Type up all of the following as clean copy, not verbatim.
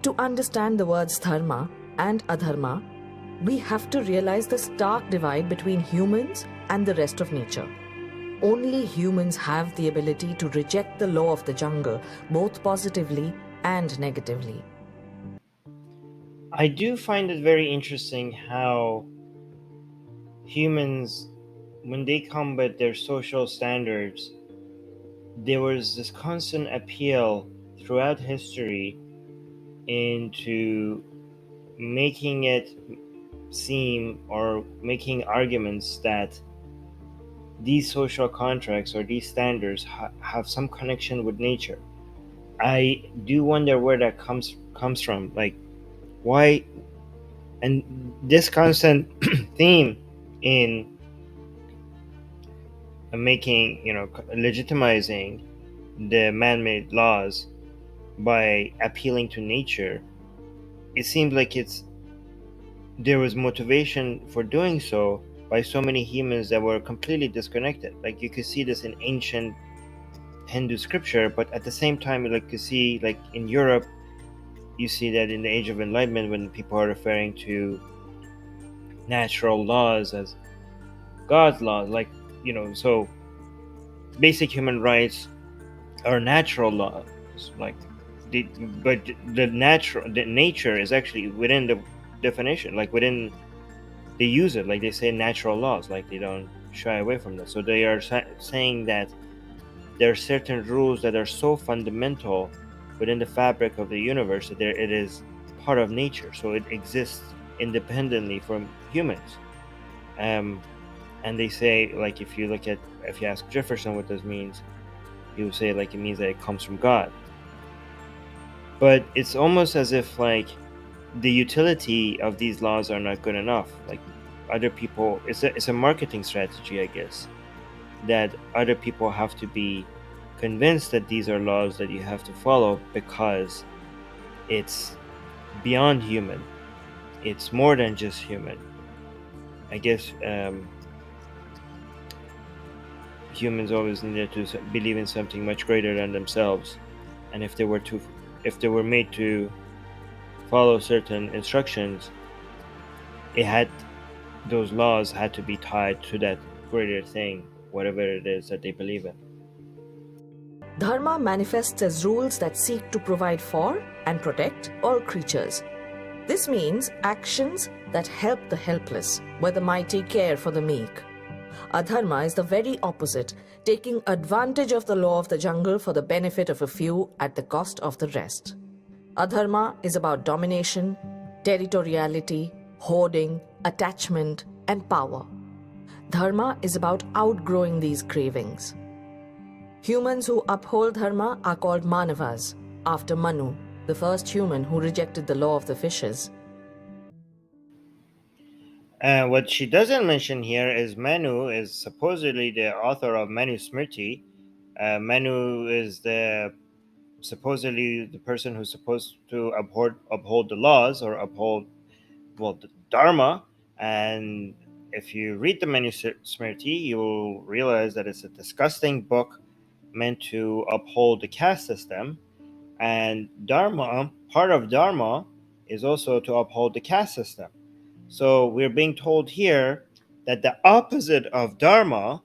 To understand the words dharma and adharma, we have to realize the stark divide between humans and the rest of nature. Only humans have the ability to reject the law of the jungle, both positively and negatively. I do find it very interesting how humans, when they come with their social standards, there was this constant appeal throughout history into making it seem or making arguments that these social contracts or these standards have some connection with nature. I do wonder where that comes from. Like, why? And this constant theme in making, legitimizing the man-made laws by appealing to nature, it seems like there was motivation for doing so by so many humans that were completely disconnected. Like, you could see this in ancient Hindu scripture, but at the same time, like, you see, like, in Europe, you see that in the Age of Enlightenment, when people are referring to natural laws as God's laws, like, so basic human rights are natural laws, like, but the nature is actually within the definition, like, within, they use it, like, they say natural laws, like, they don't shy away from that. So they are saying that there are certain rules that are so fundamental within the fabric of the universe that it is part of nature, so it exists independently from humans. um, and they say, like, if you ask Jefferson what this means, he would say, like, it means that it comes from God. But it's almost as if, like, the utility of these laws are not good enough. Like, other people, it's a marketing strategy, I guess, that other people have to be convinced that these are laws that you have to follow because it's beyond human. It's more than just human. I guess humans always needed to believe in something much greater than themselves, and if they were made to follow certain instructions, it had those laws had to be tied to that greater thing, whatever it is that they believe in. Dharma manifests as rules that seek to provide for and protect all creatures. This means actions that help the helpless, where the mighty care for the meek. Adharma is the very opposite, taking advantage of the law of the jungle for the benefit of a few at the cost of the rest. Adharma is about domination, territoriality, hoarding, attachment, and power. Dharma is about outgrowing these cravings. Humans who uphold dharma are called manavas, after Manu, the first human who rejected the law of the fishes. What she doesn't mention here is Manu is supposedly the author of Manu Smriti. Manu is the supposedly the person who's supposed to uphold the laws, or uphold, well, the Dharma. And if you read the Manu Smriti, you'll realize that it's a disgusting book meant to uphold the caste system. And Dharma, part of Dharma, is also to uphold the caste system. So we're being told here that the opposite of Dharma,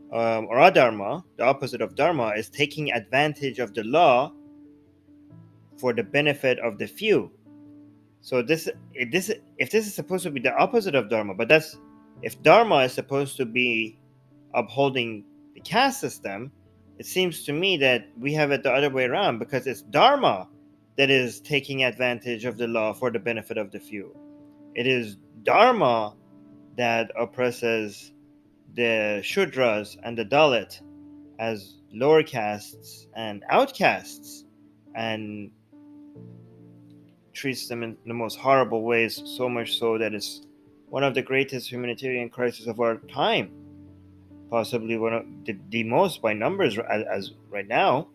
or Adharma, the opposite of Dharma, is taking advantage of the law for the benefit of the few. So if this is supposed to be the opposite of Dharma, but that's, if Dharma is supposed to be upholding the caste system, it seems to me that we have it the other way around, because it's Dharma that is taking advantage of the law for the benefit of the few. It is Dharma that oppresses the Shudras and the Dalit as lower castes and outcasts, and treats them in the most horrible ways, so much so that it's one of the greatest humanitarian crises of our time, possibly one of the most by numbers as right now.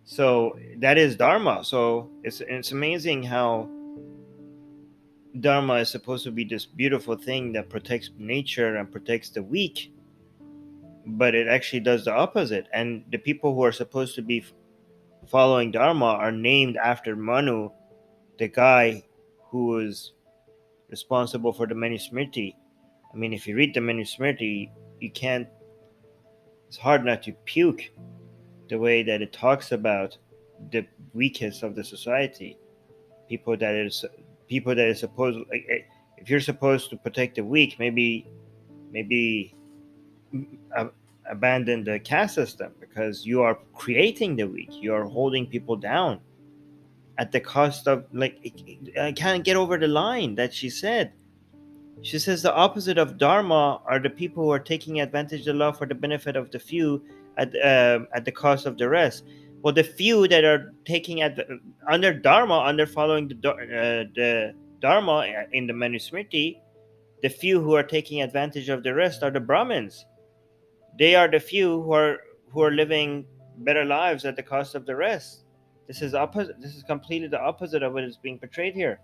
So that is Dharma. So it's amazing how Dharma is supposed to be this beautiful thing that protects nature and protects the weak, but it actually does the opposite. And the people who are supposed to be following Dharma are named after Manu, the guy who was responsible for the Manusmriti. I mean, if you read the Manusmriti, you can't. It's hard not to puke the way that it talks about the weakest of the society, people that is people that is supposed like if you're supposed to protect the weak, maybe abandon the caste system because you are creating the weak. You are holding people down at the cost of I can't get over the line that she said. She says the opposite of dharma are the people who are taking advantage of the law for the benefit of the few at the cost of the rest. Well, the few that are taking under dharma, under following the dharma in the Manusmriti, the few who are taking advantage of the rest are the Brahmins. They are the few who are living better lives at the cost of the rest. This is opposite. This is completely the opposite of what is being portrayed here.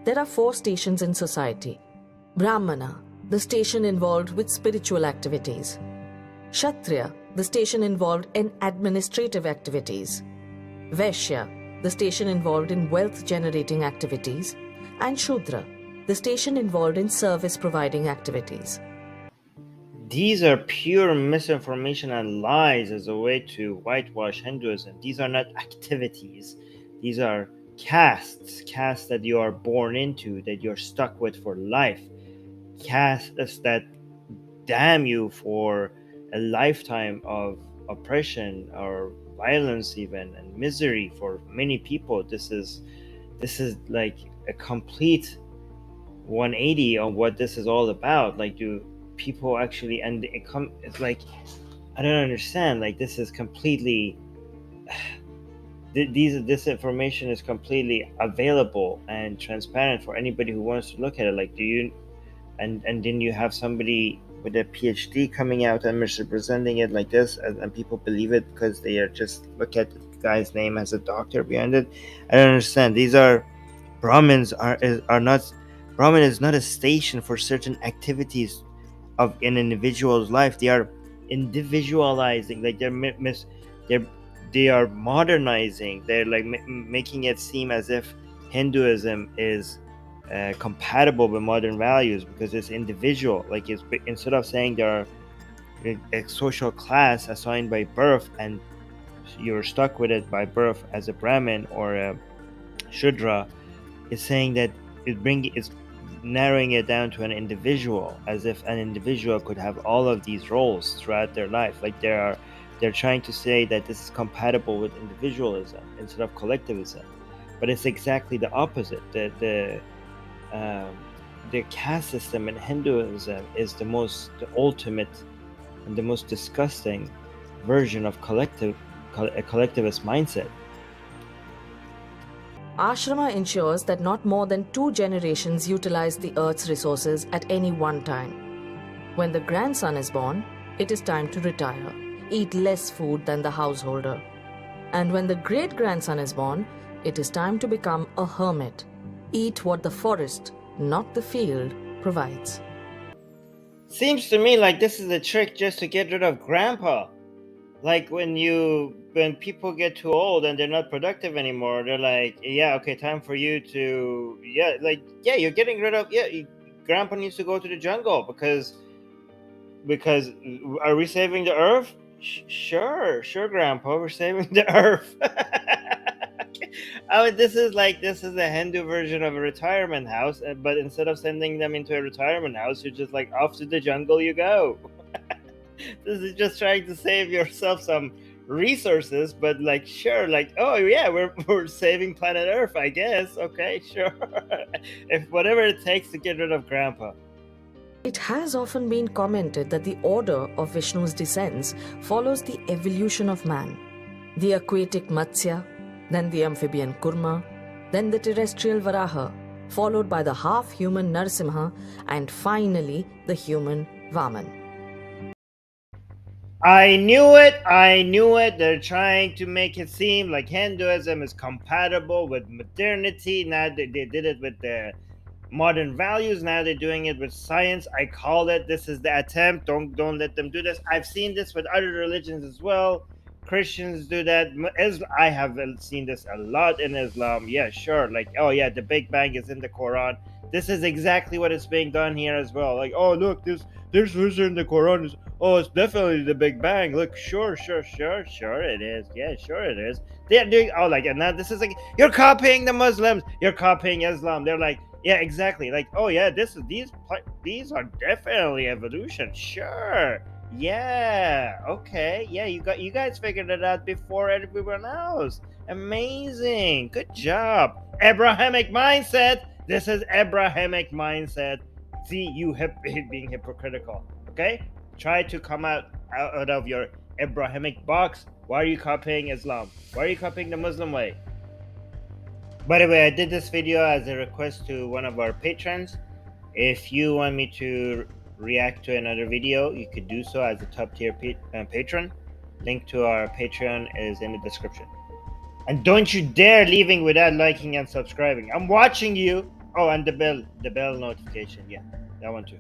There are 4 stations in society. Brahmana, the station involved with spiritual activities. Kshatriya, the station involved in administrative activities. Vaishya, the station involved in wealth-generating activities. And Shudra, the station involved in service-providing activities. These are pure misinformation and lies as a way to whitewash Hinduism. These are not activities. These are castes that you are born into, that you're stuck with for life. Castes that damn you for a lifetime of oppression or violence even, and misery for many people. This is like a complete 180 on what this is all about. Like, do people actually, and it's like, I don't understand. Like, this is completely this information is completely available and transparent for anybody who wants to look at it. Like, do you and then you have somebody with a PhD coming out and misrepresenting it like this, and people believe it because they are just look at the guy's name as a doctor behind it. I don't understand. These are Brahmins are not. Brahmin is not a station for certain activities of an individual's life. They are individualizing. Like they're they are modernizing. They're like making it seem as if Hinduism is compatible with modern values because it's individual. Like, it's instead of saying there are a social class assigned by birth and you're stuck with it by birth as a Brahmin or a Shudra, it's saying that it's narrowing it down to an individual, as if an individual could have all of these roles throughout their life. Like, they're trying to say that this is compatible with individualism instead of collectivism, but it's exactly the opposite. The caste system in Hinduism is the ultimate and the most disgusting version of a collectivist mindset. Ashrama ensures that not more than 2 generations utilize the earth's resources at any one time. When the grandson is born, it is time to retire, eat less food than the householder. And when the great-grandson is born, it is time to become a hermit, eat what the forest, not the field, provides. Seems to me like this is a trick just to get rid of grandpa. Like, when people get too old and they're not productive anymore, they're like, yeah, okay, time for you to, you're getting rid of, grandpa needs to go to the jungle because are we saving the earth? Sure, grandpa, we're saving the earth. I mean, this is a Hindu version of a retirement house, but instead of sending them into a retirement house, you're just like, off to the jungle you go. This is just trying to save yourself some resources, but like, sure, like, oh yeah, we're saving planet Earth, I guess. Okay, sure. If whatever it takes to get rid of grandpa. It has often been commented that the order of Vishnu's descents follows the evolution of man. The aquatic Matsya, then the amphibian Kurma, then the terrestrial Varaha, followed by the half-human Narsimha, and finally the human Vaman. I knew it. They're trying to make it seem like Hinduism is compatible with modernity. Now they did it with the modern values. Now they're doing it with science. I call it. This is the attempt. Don't let them do this. I've seen this with other religions as well. Christians do that. I have seen this a lot in Islam. Yeah, sure. Like, oh yeah, the Big Bang is in the Quran. This is exactly what is being done here as well. Like, oh look, this verse in the Quran is, oh, it's definitely the Big Bang. Look, sure it is. Yeah, sure it is. They're doing, oh, like, and now this is like, you're copying the Muslims. You're copying Islam. They're like, yeah, exactly. Like, oh yeah, these are definitely evolution. Sure. Yeah, okay. Yeah, you guys figured it out before everyone else. Amazing. Good job. Abrahamic mindset. This is Abrahamic mindset. See, being hypocritical. Okay? Try to come out of your Abrahamic box. Why are you copying Islam? Why are you copying the Muslim way? By the way, I did this video as a request to one of our patrons. If you want me to react to another video, you could do so as a top tier patron. Link to our Patreon is in the description. And don't you dare leaving without liking and subscribing. I'm watching you. Oh, and the bell notification. Yeah, that one too.